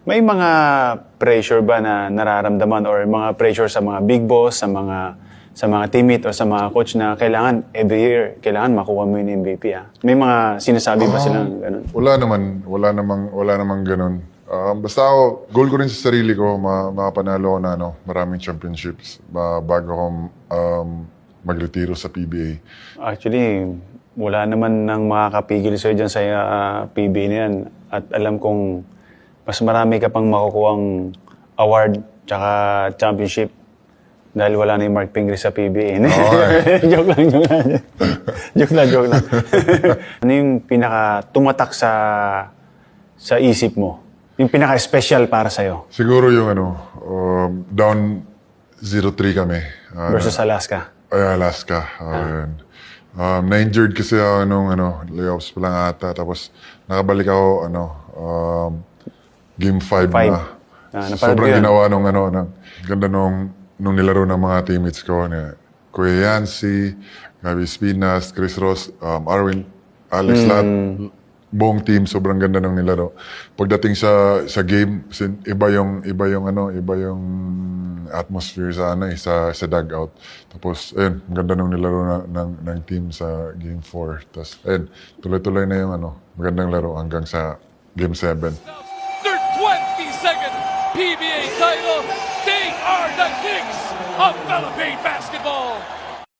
May mga pressure ba na nararamdaman or mga pressure sa mga big boss, sa mga teammate o sa mga coach na kailangan every year, kailangan makuha mo yung MVP May mga sinasabi ba silang ganun? Wala namang ganun. Basta ako, goal ko rin sa sarili ko, makapanalo ko na maraming championships bago ako magretiro sa PBA. Actually, wala naman nang makakapigil sa'yo dyan sa PBA na yan. At alam kong mas marami ka pang makukuhang award tsaka championship dahil wala na yung Mark Pingree sa PBA. Joke lang. Joke lang. Ano yung pinaka tumatak sa isip mo? Yung pinaka-special para sa'yo? Siguro yung down 0-3 kami. Versus Alaska? Alaska. Yun. Na-injured kasi ako nung layoffs pa lang ata. Tapos nakabalik ako, game 5 na. Sobrang ginawa nung ganda nung nilaro ng mga teammates ko. Kuya Yancy, Gabi Espinas, Chris Ross, Arwin, Alex Lat. Buong team, sobrang ganda nung nilaro. Pagdating sa game, iba yung atmosphere sa dugout. Tapos, ayun, ganda nung nilaro ng team sa game 4. Tapos, ayun, tuloy-tuloy na yung magandang laro hanggang sa game 7. Their 22nd PBA title. They are the Kings of Philippine basketball.